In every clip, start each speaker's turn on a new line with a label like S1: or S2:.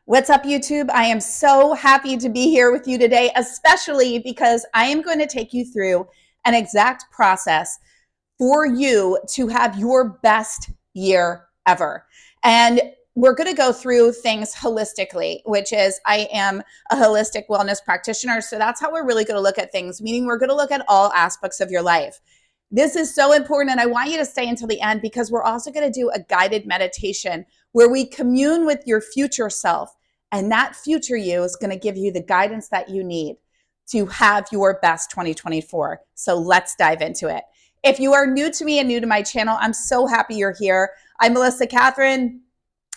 S1: What's up, YouTube? I am so happy to be here with you today, especially because I am going to take you through an exact process for you to have your best year ever. And we're going to go through things holistically, which is I am a holistic wellness practitioner. So that's how we're really going to look at things, meaning we're going to look at all aspects of your life. This is so important, and I want you to stay until the end because we're also going to do a guided meditation where we commune with your future self, and that future you is going to give you the guidance that you need to have your best 2024. So let's dive into it. If you are new to me and new to my channel, I'm so happy you're here. I'm Melissa Kathryn.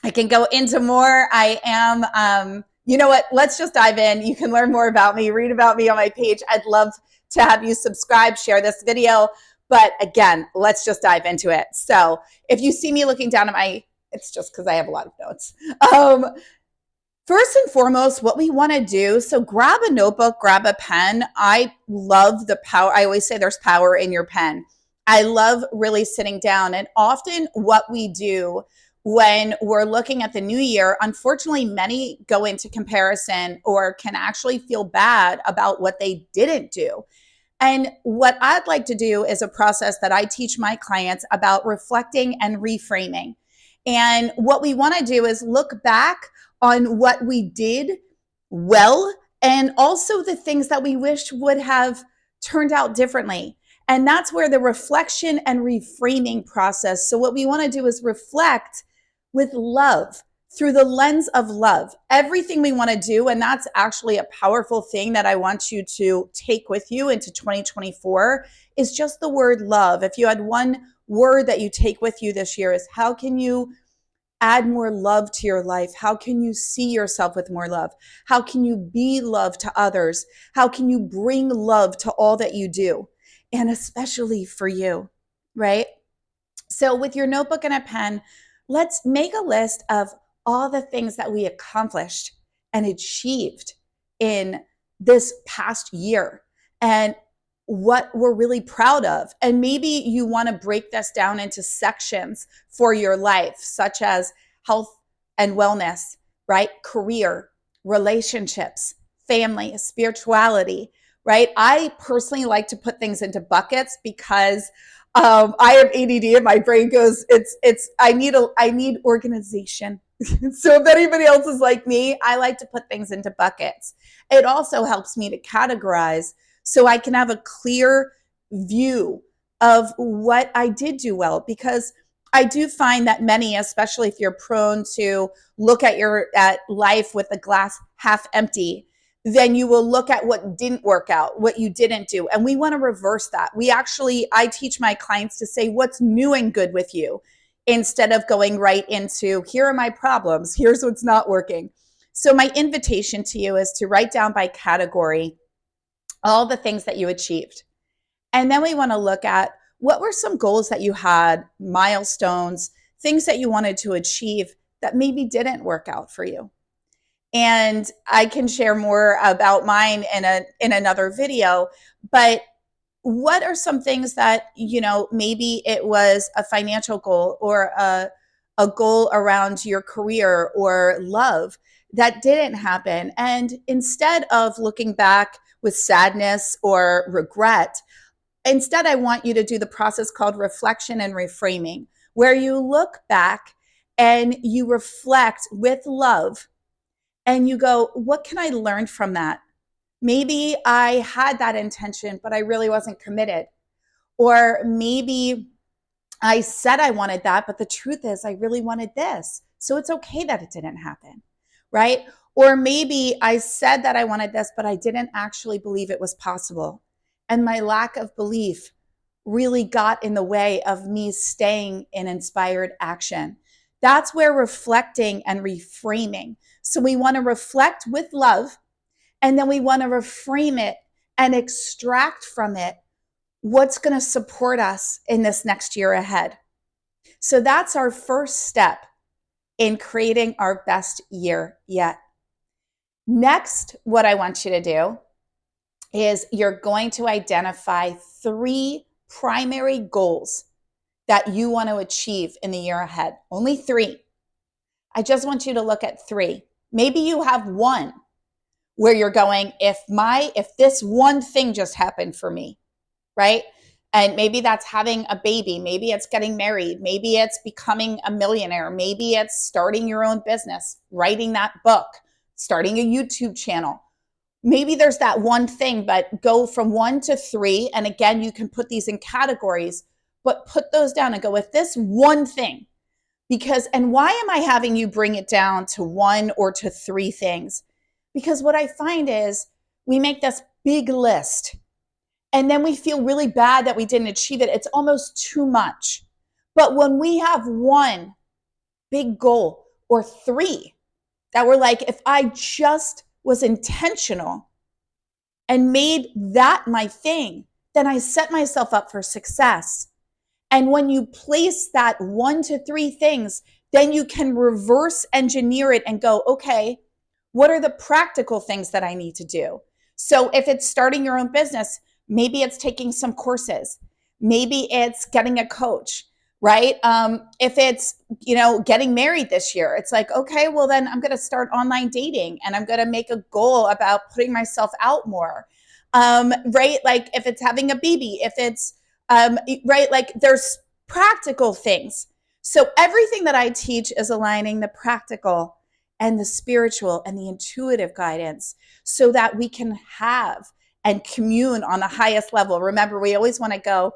S1: I can go into more. I am, you know what? Let's just dive in. You can learn more about me, read about me on my page. I'd love to have you subscribe, share this video. But again, let's just dive into it. So if you see me looking down at it's just because I have a lot of notes. First and foremost, what we want to do, so grab a notebook, grab a pen. I love the power. I always say there's power in your pen. I love really sitting down. And often what we do when we're looking at the new year, unfortunately, many go into comparison or can actually feel bad about what they didn't do. And what I'd like to do is a process that I teach my clients about reflecting and reframing. And what we want to do is look back on what we did well and also the things that we wish would have turned out differently. And that's where the reflection and reframing process. So what we want to do is reflect with love, through the lens of love, everything we want to do. And that's actually a powerful thing that I want you to take with you into 2024 is just the word love. If you had one word that you take with you this year is how can you add more love to your life? How can you see yourself with more love? How can you be love to others? How can you bring love to all that you do? And especially for you, right? So with your notebook and a pen, let's make a list of all the things that we accomplished and achieved in this past year and what we're really proud of. And maybe you want to break this down into sections for your life, such as health and wellness, right? Career, relationships, family, spirituality, right? I personally like to put things into buckets because I have ADD and my brain goes, I need organization. So if anybody else is like me, I like to put things into buckets. It also helps me to categorize so I can have a clear view of what I did do well, because I do find that many, especially if you're prone to look at life with the glass half empty, then you will look at what didn't work out, what you didn't do. And we want to reverse that. I teach my clients to say, what's new and good with you? Instead of going right into, here are my problems, here's what's not working. So my invitation to you is to write down by category all the things that you achieved. And then we want to look at what were some goals that you had, milestones, things that you wanted to achieve that maybe didn't work out for you. And I can share more about mine in another video, but what are some things that, maybe it was a financial goal or a goal around your career or love that didn't happen. And instead of looking back with sadness or regret, instead, I want you to do the process called reflection and reframing, where you look back and you reflect with love and you go, what can I learn from that? Maybe I had that intention, but I really wasn't committed. Or maybe I said I wanted that, but the truth is I really wanted this. So it's okay that it didn't happen, right? Or maybe I said that I wanted this, but I didn't actually believe it was possible. And my lack of belief really got in the way of me staying in inspired action. That's where reflecting and reframing. So we want to reflect with love, and then we want to reframe it and extract from it what's going to support us in this next year ahead. So that's our first step in creating our best year yet. Next, what I want you to do is you're going to identify 3 primary goals that you want to achieve in the year ahead. Only 3. I just want you to look at 3. Maybe you have one where you're going, if this one thing just happened for me, right? And maybe that's having a baby. Maybe it's getting married. Maybe it's becoming a millionaire. Maybe it's starting your own business, writing that book, starting a YouTube channel. Maybe there's that one thing, but go from 1 to 3. And again, you can put these in categories, but put those down and go with this one thing. Because, and why am I having you bring it down to 1 or to 3 things? Because what I find is we make this big list and then we feel really bad that we didn't achieve it. It's almost too much. But when we have one big goal or 3 that we're like, if I just was intentional and made that my thing, then I set myself up for success. And when you place that 1 to 3 things, then you can reverse engineer it and go, okay, what are the practical things that I need to do? So if it's starting your own business, maybe it's taking some courses. Maybe it's getting a coach, right? If it's, getting married this year, it's like, okay, well then I'm going to start online dating and I'm going to make a goal about putting myself out more. Right? Like if it's having a baby, if it's, right? Like there's practical things. So everything that I teach is aligning the practical and the spiritual and the intuitive guidance so that we can have and commune on the highest level. Remember, we always want to go,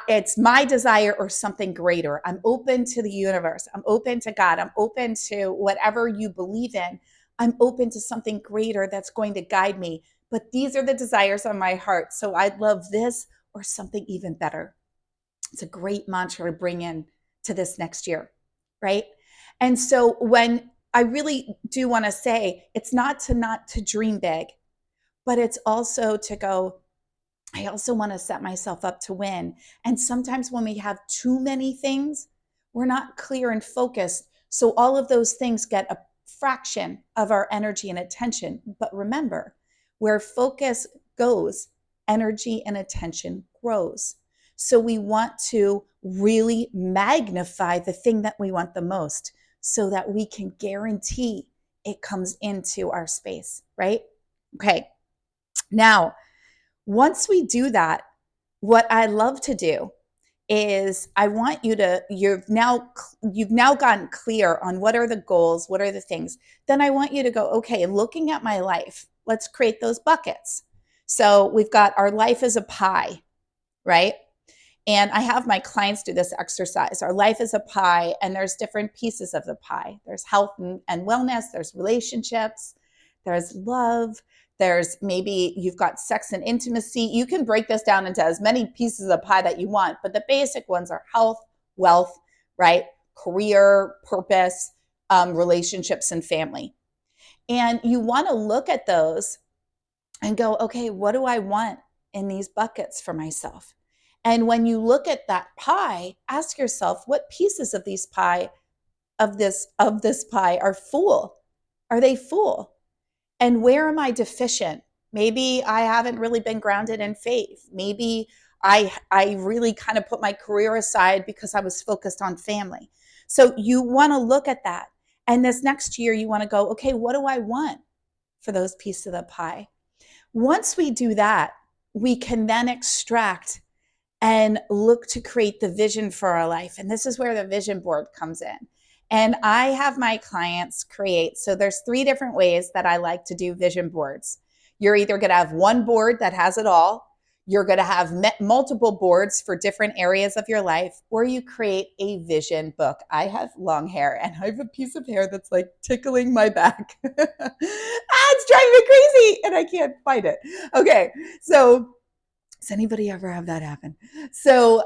S1: it's my desire or something greater. I'm open to the universe. I'm open to God. I'm open to whatever you believe in. I'm open to something greater that's going to guide me. But these are the desires on my heart. So I'd love this or something even better. It's a great mantra to bring in to this next year, right? And so when I really do want to say, it's not to dream big, but it's also to go, I also want to set myself up to win. And sometimes when we have too many things, we're not clear and focused. So all of those things get a fraction of our energy and attention. But remember, where focus goes, energy and attention grows. So we want to really magnify the thing that we want the most so that we can guarantee it comes into our space, right? Okay. Now, once we do that, what I love to do is I want you to, you've now gotten clear on what are the goals, what are the things. Then I want you to go, okay, looking at my life, let's create those buckets. So we've got our life as a pie, right? And I have my clients do this exercise. Our life is a pie, and there's different pieces of the pie. There's health and wellness, there's relationships, there's love, there's maybe you've got sex and intimacy. You can break this down into as many pieces of pie that you want, but the basic ones are health, wealth, right? Career, purpose, relationships, and family. And you want to look at those and go, okay, what do I want in these buckets for myself? And when you look at that pie, ask yourself, what pieces of these pie of this pie are full? Are they full? And where am I deficient? Maybe I haven't really been grounded in faith. Maybe I really kind of put my career aside because I was focused on family. So you want to look at that. And this next year, you want to go, okay, what do I want for those pieces of the pie? Once we do that, we can then extract and look to create the vision for our life. And this is where the vision board comes in. And I have my clients create. So there's 3 different ways that I like to do vision boards. You're either going to have one board that has it all. You're going to have multiple boards for different areas of your life, or you create a vision book. I have long hair and I have a piece of hair that's like tickling my back. It's driving me crazy and I can't find it. Okay. So does anybody ever have that happen? So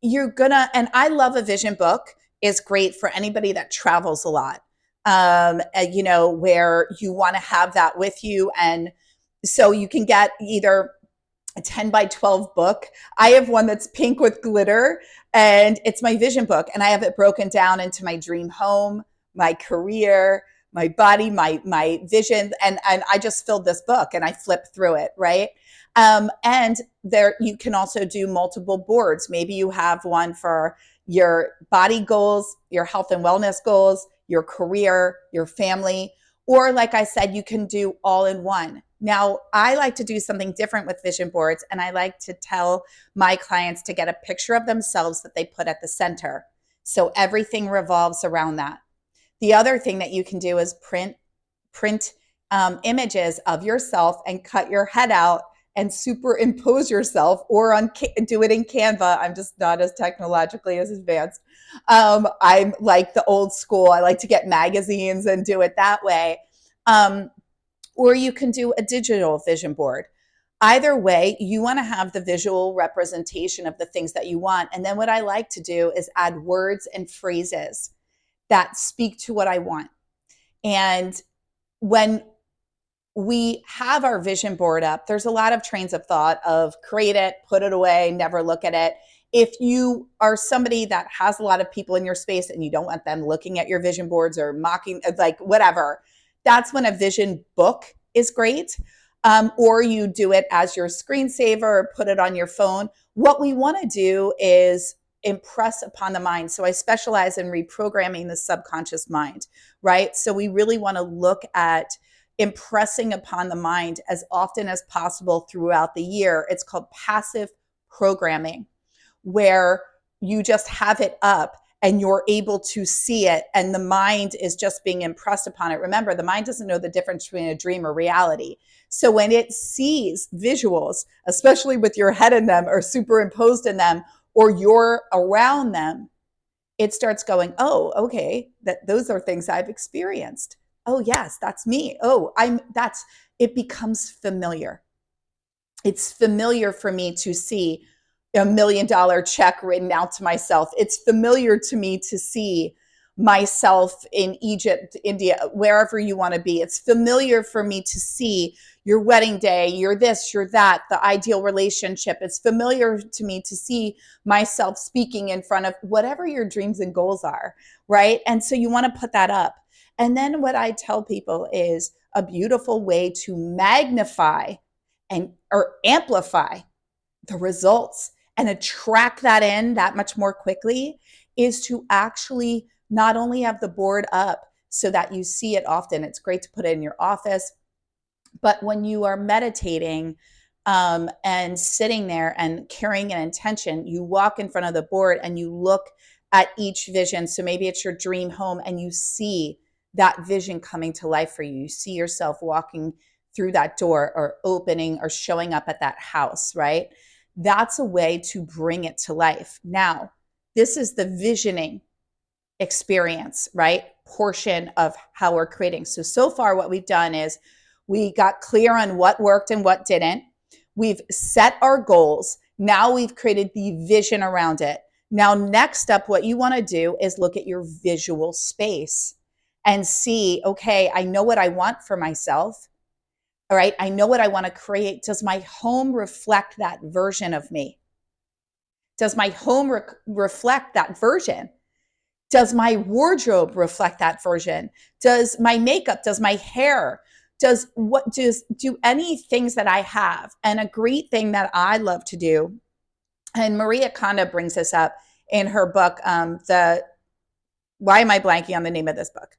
S1: you're gonna, and I love a vision book. Is great for anybody that travels a lot, where you want to have that with you. And so you can get either a 10 by 12 book. I have one that's pink with glitter and it's my vision book. And I have it broken down into my dream home, my career, my body, my vision. And I just filled this book and I flip through it, right? And there you can also do multiple boards. Maybe you have one for your body goals, your health and wellness goals, your career, your family, or like I said, you can do all in one. Now, I like to do something different with vision boards, and I like to tell my clients to get a picture of themselves that they put at the center. So everything revolves around that. The other thing that you can do is print images of yourself and cut your head out and superimpose yourself, or do it in Canva. I'm just not as technologically as advanced. I'm like the old school. I like to get magazines and do it that way. Or you can do a digital vision board. Either way, you want to have the visual representation of the things that you want. And then what I like to do is add words and phrases that speak to what I want. And when we have our vision board up, there's a lot of trains of thought of create it, put it away, never look at it. If you are somebody that has a lot of people in your space and you don't want them looking at your vision boards or mocking, like whatever, that's when a vision book is great. Or you do it as your screensaver or put it on your phone. What we want to do is impress upon the mind. So I specialize in reprogramming the subconscious mind, right? So we really want to look at impressing upon the mind as often as possible throughout the year. It's called passive programming, where you just have it up and you're able to see it, and the mind is just being impressed upon it. Remember, the mind doesn't know the difference between a dream or reality. So when it sees visuals, especially with your head in them or superimposed in them, or you're around them, it starts going, oh, okay, those are things I've experienced. Oh, yes, that's me. Oh, it becomes familiar. It's familiar for me to see $1 million check written out to myself. It's familiar to me to see myself in Egypt, India, wherever you want to be. It's familiar for me to see your wedding day, your this, your that, the ideal relationship. It's familiar to me to see myself speaking in front of whatever your dreams and goals are, right? And so you want to put that up. And then what I tell people is a beautiful way to magnify or amplify the results and attract that in that much more quickly is to actually not only have the board up so that you see it often. It's great to put it in your office, but when you are meditating and sitting there and carrying an intention, you walk in front of the board and you look at each vision. So maybe it's your dream home and you see that vision coming to life for you. You see yourself walking through that door or opening or showing up at that house, right? That's a way to bring it to life. Now, this is the visioning experience, right? Portion of how we're creating. So far what we've done is we got clear on what worked and what didn't. We've set our goals. Now we've created the vision around it. Now, next up, what you want to do is look at your visual space and see, okay, I know what I want for myself. All right, I know what I want to create. Does my home reflect that version of me? Does my home reflect that version? Does my wardrobe reflect that version? Does my makeup, does my hair, do any things that I have? And a great thing that I love to do, and Maria Kondo brings this up in her book, why am I blanking on the name of this book?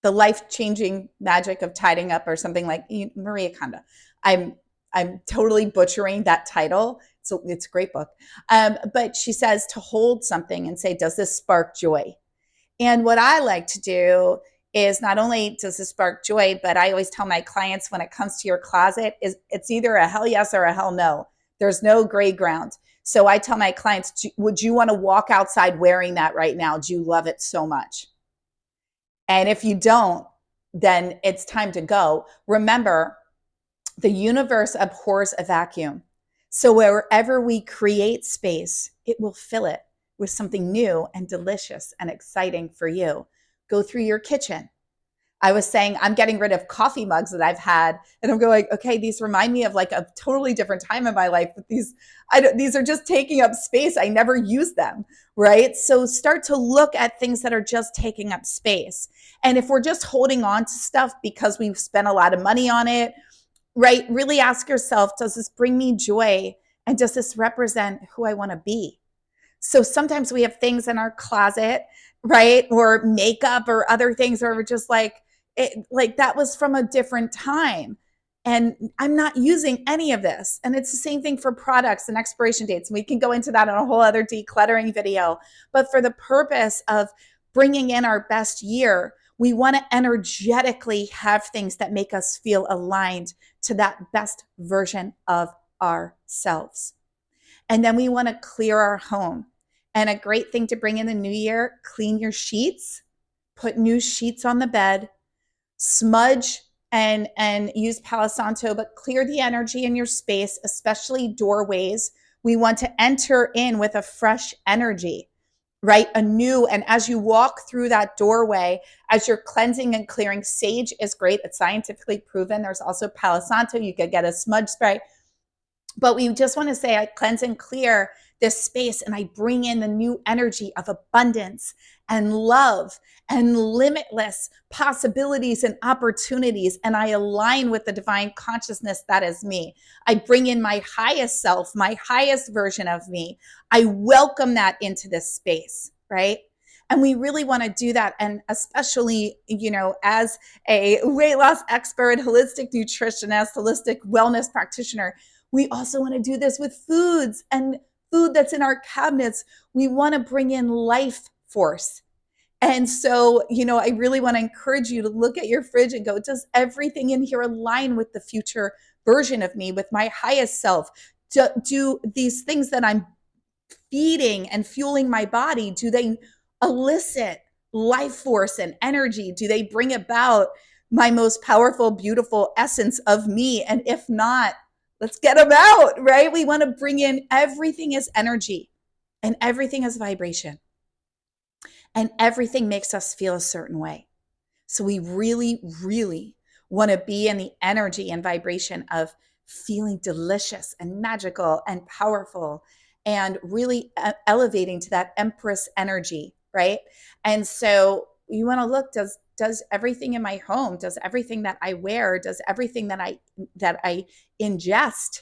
S1: The life-changing magic of tidying up, or something like Maria Kondo. I'm totally butchering that title. So it's a great book. But she says to hold something and say, does this spark joy? And what I like to do is not only does this spark joy, but I always tell my clients when it comes to your closet, it's either a hell yes or a hell no. There's no gray ground. So I tell my clients, would you want to walk outside wearing that right now? Do you love it so much? And if you don't, then it's time to go. Remember, the universe abhors a vacuum. So wherever we create space, it will fill it with something new and delicious and exciting for you. Go through your kitchen. I was saying I'm getting rid of coffee mugs that I've had, and I'm going, okay, these remind me of like a totally different time in my life, but these are just taking up space. I never use them, right? So start to look at things that are just taking up space. And if we're just holding on to stuff because we've spent a lot of money on it, right? Really ask yourself, does this bring me joy? And does this represent who I want to be? So sometimes we have things in our closet right? Or makeup or other things, or just like like that was from a different time. And I'm not using any of this. And it's the same thing for products and expiration dates. We can go into that in a whole other decluttering video. But for the purpose of bringing in our best year, we want to energetically have things that make us feel aligned to that best version of ourselves. And then we want to clear our home. And a great thing to bring in the new year, clean your sheets, put new sheets on the bed, smudge and use Palo Santo, but clear the energy in your space, especially doorways. We want to enter in with a fresh energy, right? A new, and as you walk through that doorway, as you're cleansing and clearing, sage is great. It's scientifically proven. There's also Palo Santo. You could get a smudge spray. But we just want to say, I cleanse and clear this space, and I bring in the new energy of abundance and love and limitless possibilities and opportunities. And I align with the divine consciousness that is me. I bring in my highest self, my highest version of me. I welcome that into this space, right? And we really want to do that. And especially, as a weight loss expert, holistic nutritionist, holistic wellness practitioner, we also want to do this with foods and food that's in our cabinets. We want to bring in life force. And so, I really want to encourage you to look at your fridge and go, does everything in here align with the future version of me, with my highest self? Do these things that I'm feeding and fueling my body, do they elicit life force and energy? Do they bring about my most powerful, beautiful essence of me? And if not, let's get them out, right? We want to bring in, everything is energy and everything is vibration and everything makes us feel a certain way. So we really, really want to be in the energy and vibration of feeling delicious and magical and powerful and really elevating to that empress energy, right? And so you want to look, does everything in my home, does everything that I wear, does everything that I ingest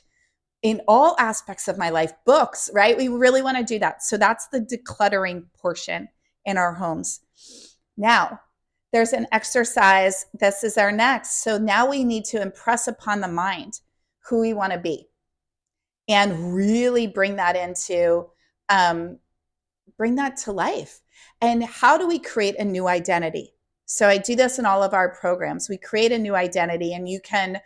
S1: in all aspects of my life, books, right? We really want to do that. So that's the decluttering portion in our homes. Now, there's an exercise. This is our next. So now we need to impress upon the mind who we want to be and really bring that to life. And how do we create a new identity? So I do this in all of our programs. We create a new identity, and you can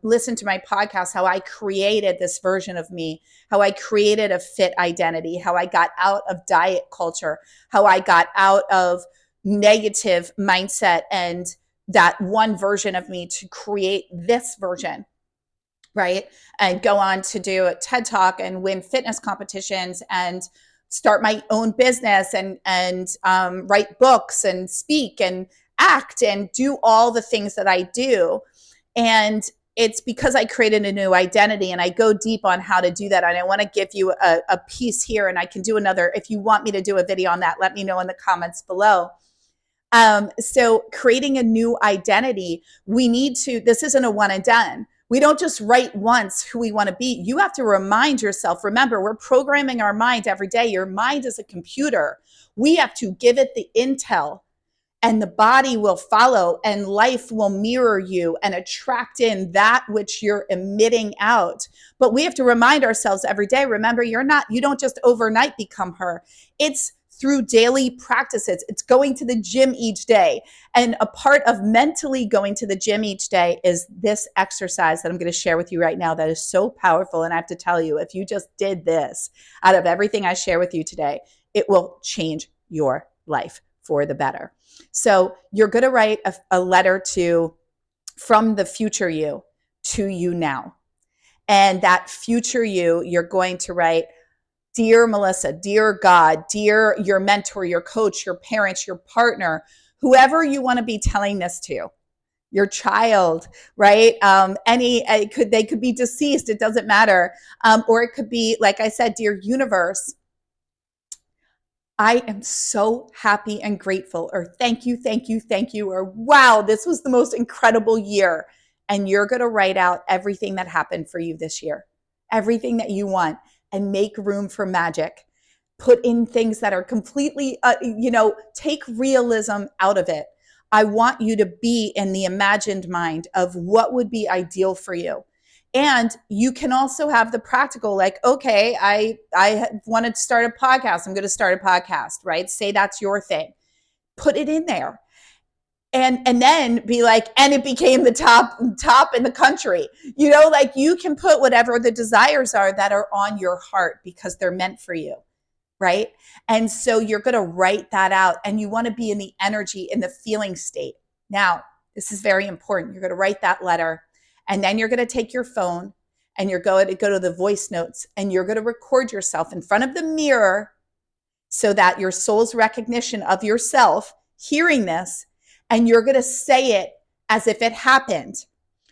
S1: listen to my podcast, how I created this version of me, how I created a fit identity, how I got out of diet culture, how I got out of negative mindset and that one version of me to create this version, right? And go on to do a TED Talk and win fitness competitions and start my own business and write books and speak and act and do all the things that I do. And it's because I created a new identity, and I go deep on how to do that. And I want to give you a piece here, and I can do another. If you want me to do a video on that, let me know in the comments below. So creating a new identity, this isn't a one and done. We don't just write once who we want to be. You have to remind yourself. Remember, we're programming our mind every day. Your mind is a computer. We have to give it the intel, and the body will follow, and life will mirror you and attract in that which you're emitting out. But we have to remind ourselves every day, remember, you don't just overnight become her. It's through daily practices. It's going to the gym each day. And a part of mentally going to the gym each day is this exercise that I'm going to share with you right now that is so powerful. And I have to tell you, if you just did this out of everything I share with you today, it will change your life for the better. So you're going to write a letter from the future you to you now. And that future you're going to write, dear Melissa, dear God, dear your mentor, your coach, your parents, your partner, whoever you want to be telling this to, your child, right? They could be deceased. It doesn't matter. Or it could be, like I said, dear universe, I am so happy and grateful, or thank you, thank you, thank you, or wow, this was the most incredible year. And you're going to write out everything that happened for you this year, everything that you want, and make room for magic. put in things that are completely, take realism out of it. I want you to be in the imagined mind of what would be ideal for you. And you can also have the practical, like, okay, I wanted to start a podcast. I'm going to start a podcast, right? Say that's your thing. Put it in there. And then be like, and it became the top in the country. Like, you can put whatever the desires are that are on your heart because they're meant for you. Right. And so you're going to write that out, and you want to be in the energy, in the feeling state. Now, this is very important. You're going to write that letter, and then you're going to take your phone and you're going to go to the voice notes, and you're going to record yourself in front of the mirror so that your soul's recognition of yourself hearing this, and you're going to say it as if it happened.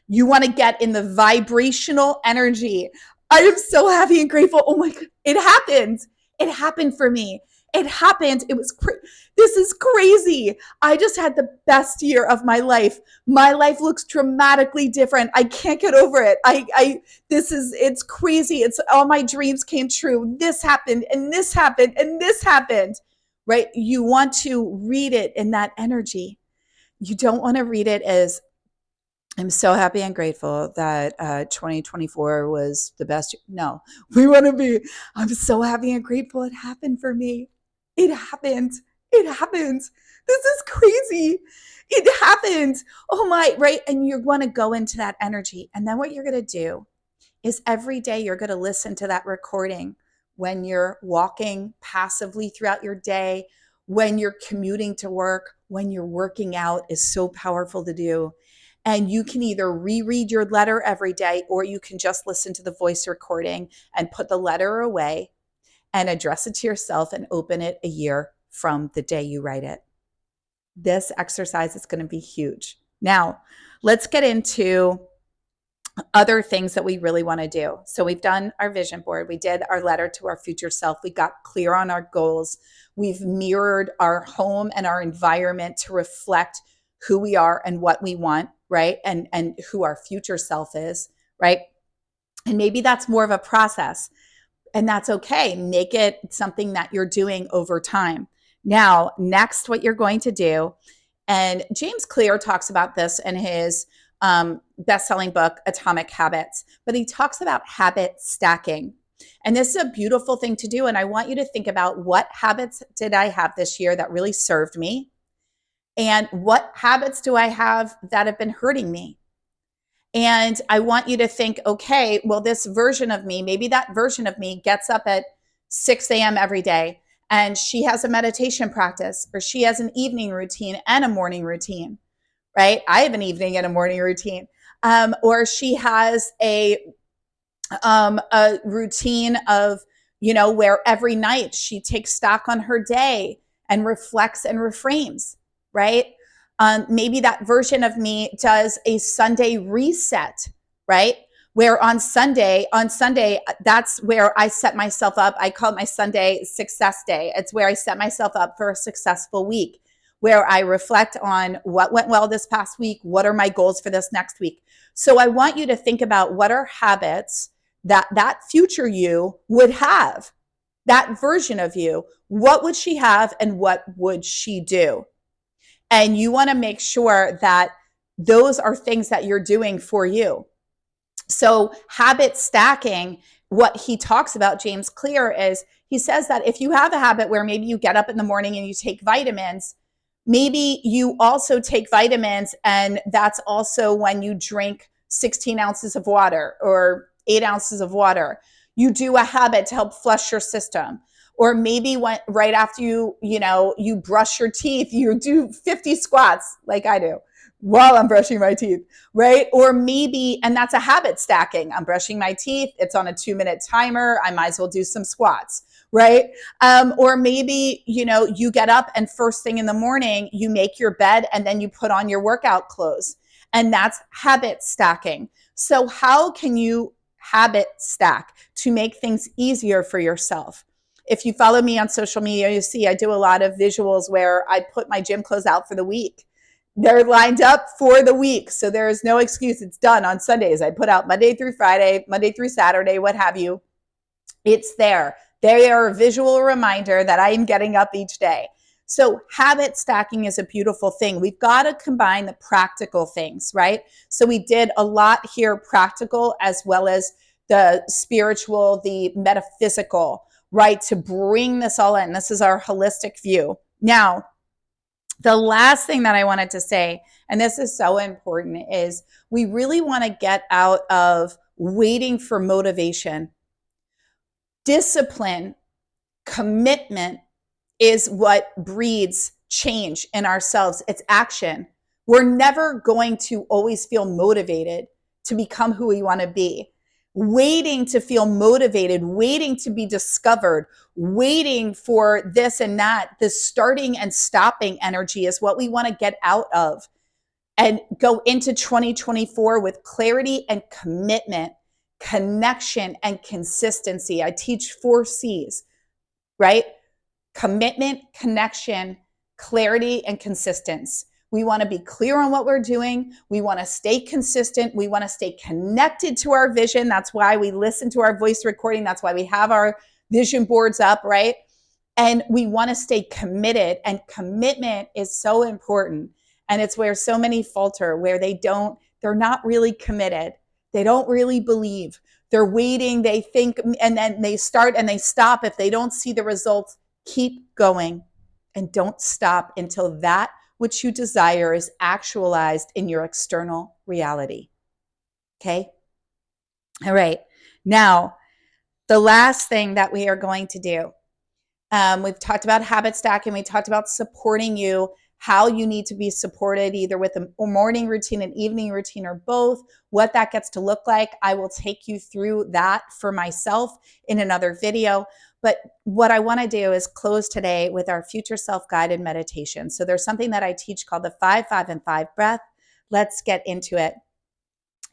S1: You want to get in the vibrational energy. I am so happy and grateful. Oh my God, it happened. It happened for me. It happened. It was this is crazy. I just had the best year of my life. My life looks dramatically different. I can't get over it. It's crazy. It's all my dreams came true. This happened, and this happened, and this happened, right? You want to read it in that energy. You don't want to read it as, I'm so happy and grateful that 2024 was the best. No, we want to be, I'm so happy and grateful it happened for me. It happened. It happened. This is crazy. It happened. Oh my, right? And you want to go into that energy. And then what you're going to do is every day you're going to listen to that recording when you're walking passively throughout your day, when you're commuting to work, when you're working out is so powerful to do. And you can either reread your letter every day, or you can just listen to the voice recording and put the letter away and address it to yourself and open it a year from the day you write it. This exercise is going to be huge. Now, let's get into other things that we really want to do. So we've done our vision board. We did our letter to our future self. We got clear on our goals. We've mirrored our home and our environment to reflect who we are and what we want, right? And who our future self is, right? And maybe that's more of a process, and that's okay. Make it something that you're doing over time. Now, next, what you're going to do, and James Clear talks about this in his best-selling book, Atomic Habits, but he talks about habit stacking. And this is a beautiful thing to do. And I want you to think about, what habits did I have this year that really served me? And what habits do I have that have been hurting me? And I want you to think, okay, well, this version of me, maybe that version of me gets up at 6 a.m. every day, and she has a meditation practice, or she has an evening routine and a morning routine, right? I have an evening and a morning routine. Or she has a routine of, where every night she takes stock on her day and reflects and reframes, right? Maybe that version of me does a Sunday reset, right? Where on Sunday, that's where I set myself up. I call it my Sunday success day. It's where I set myself up for a successful week, where I reflect on what went well this past week. What are my goals for this next week? So I want you to think about, what are habits that future you would have, that version of you. What would she have, and what would she do? And you want to make sure that those are things that you're doing for you. So habit stacking, what he talks about, James Clear, is he says that if you have a habit where maybe you get up in the morning and you take vitamins, maybe you also take vitamins, and that's also when you drink 16 ounces of water or 8 ounces of water. You do a habit to help flush your system. Or maybe right after you brush your teeth, you do 50 squats like I do while I'm brushing my teeth, right? Or maybe, and that's a habit stacking. I'm brushing my teeth. It's on a 2-minute timer. I might as well do some squats, right? Or maybe, you get up and first thing in the morning, you make your bed and then you put on your workout clothes. And that's habit stacking. So how can you habit stack to make things easier for yourself? If you follow me on social media, you see I do a lot of visuals where I put my gym clothes out for the week. They're lined up for the week. So there is no excuse. It's done on Sundays. I put out Monday through Friday, Monday through Saturday, what have you. It's there. They are a visual reminder that I am getting up each day. So habit stacking is a beautiful thing. We've got to combine the practical things, right? So we did a lot here practical as well as the spiritual, the metaphysical, right? To bring this all in. This is our holistic view. Now, the last thing that I wanted to say, and this is so important, is we really want to get out of waiting for motivation. Discipline, commitment is what breeds change in ourselves. It's action. We're never going to always feel motivated to become who we want to be. Waiting to feel motivated, waiting to be discovered, waiting for this and that, this starting and stopping energy is what we want to get out of and go into 2024 with clarity and commitment, connection and consistency. I teach 4 C's, right? Commitment, connection, clarity, and consistency. We want to be clear on what we're doing. We want to stay consistent. We want to stay connected to our vision. That's why we listen to our voice recording. That's why we have our vision boards up, right? And we want to stay committed. And commitment is so important. And it's where so many falter, where they're not really committed. They don't really believe. They're waiting, they think, and then they start and they stop. If they don't see the results, keep going and don't stop until that which you desire is actualized in your external reality. Okay? All right. Now, the last thing that we are going to do, we've talked about habit stacking. We talked about supporting you, how you need to be supported either with a morning routine, an evening routine, or both, what that gets to look like. I will take you through that for myself in another video. But what I want to do is close today with our future self-guided meditation. So there's something that I teach called the 5, 5, and 5 breath. Let's get into it.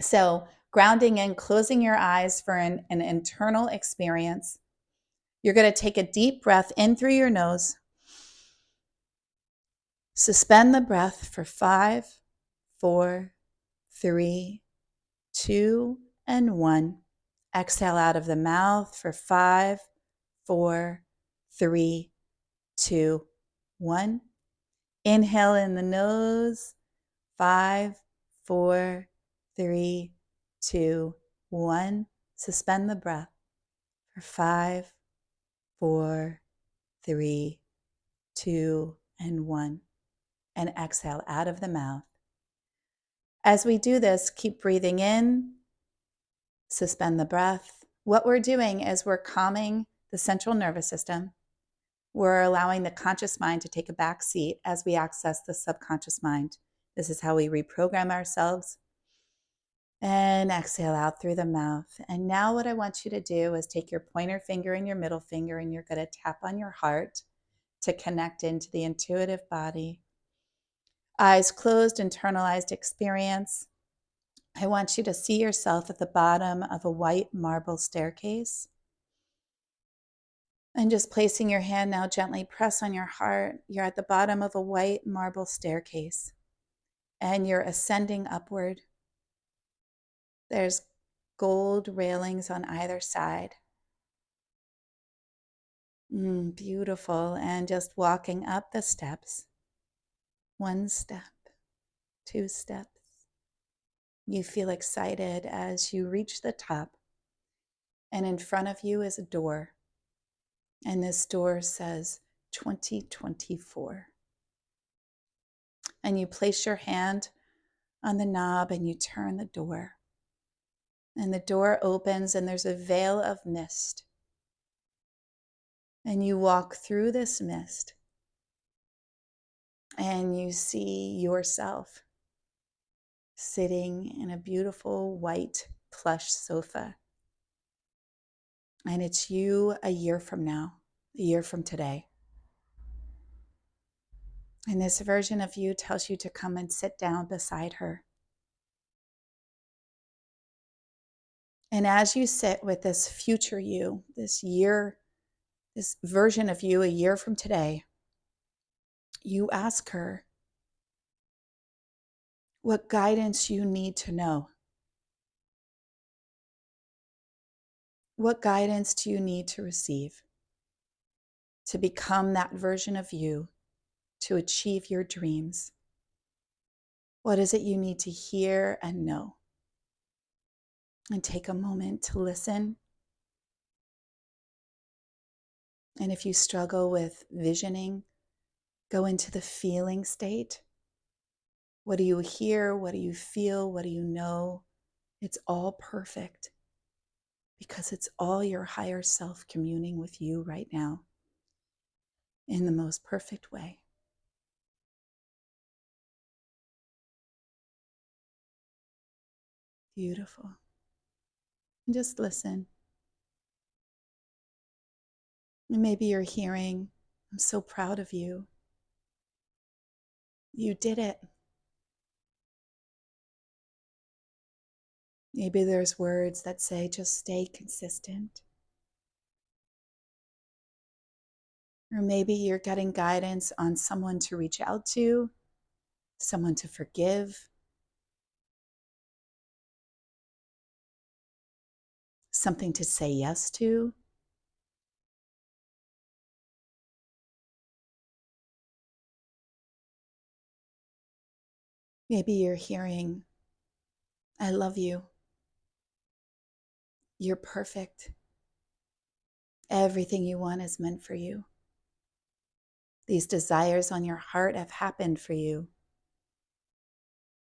S1: So grounding in, closing your eyes for an internal experience. You're going to take a deep breath in through your nose. Suspend the breath for 5, 4, 3, 2, and 1. Exhale out of the mouth for 5, 4, 3, 2, 1. Inhale in the nose. 5, 4, 3, 2, 1. Suspend the breath for 5, 4, 3, 2, and 1. And exhale out of the mouth. As we do this, keep breathing in, suspend the breath. What we're doing is we're calming the central nervous system. We're allowing the conscious mind to take a back seat as we access the subconscious mind. This is how we reprogram ourselves. And exhale out through the mouth. And now what I want you to do is take your pointer finger and your middle finger, and you're going to tap on your heart to connect into the intuitive body. Eyes closed, internalized experience. I want you to see yourself at the bottom of a white marble staircase. And just placing your hand now, gently press on your heart. You're at the bottom of a white marble staircase and you're ascending upward. There's gold railings on either side. Beautiful. And just walking up the steps. 1 step, 2 steps. You feel excited as you reach the top. And in front of you is a door. And this door says 2024. And you place your hand on the knob and you turn the door. And the door opens and there's a veil of mist. And you walk through this mist. And you see yourself sitting in a beautiful white plush sofa. And it's you a year from now, a year from today. And this version of you tells you to come and sit down beside her. And as you sit with this future you, this version of you a year from today, you ask her what guidance you need to know. What guidance do you need to receive? to become that version of you, to achieve your dreams? What is it you need to hear and know? And take a moment to listen. And if you struggle with visioning, go into the feeling state. What do you hear? What do you feel? What do you know? It's all perfect because it's all your higher self communing with you right now in the most perfect way. Beautiful. And just listen. And maybe you're hearing, I'm so proud of you. You did it. Maybe there's words that say, just stay consistent. Or maybe you're getting guidance on someone to reach out to, someone to forgive, something to say yes to. Maybe you're hearing, I love you. You're perfect. Everything you want is meant for you. These desires on your heart have happened for you.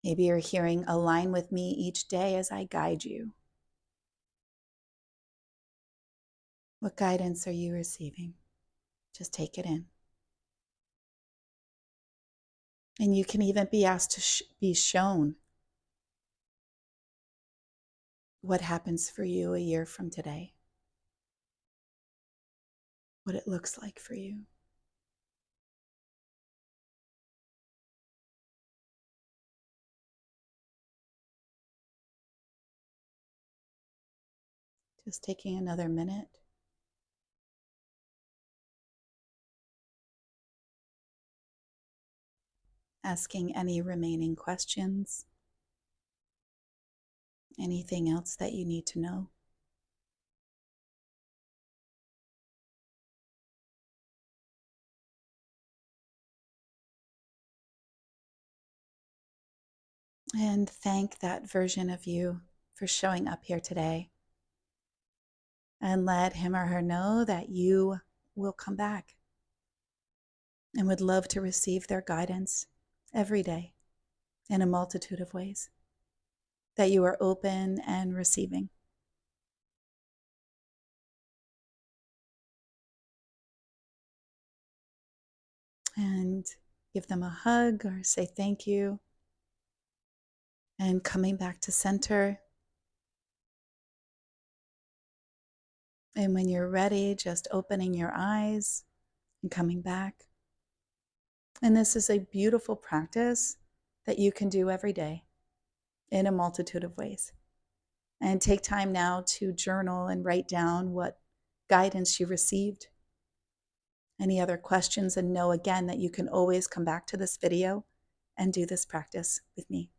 S1: Maybe you're hearing, align with me each day as I guide you. What guidance are you receiving? Just take it in. And you can even be asked to be shown what happens for you a year from today, what it looks like for you. Just taking another minute. Asking any remaining questions, anything else that you need to know. And thank that version of you for showing up here today. And let him or her know that you will come back and would love to receive their guidance every day in a multitude of ways, that you are open and receiving. And give them a hug or say thank you. And coming back to center. And when you're ready, just opening your eyes and coming back. And this is a beautiful practice that you can do every day in a multitude of ways. And take time now to journal and write down what guidance you received, any other questions, and know again that you can always come back to this video and do this practice with me.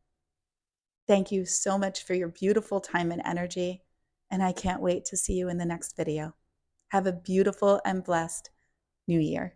S1: Thank you so much for your beautiful time and energy, and I can't wait to see you in the next video. Have a beautiful and blessed New Year.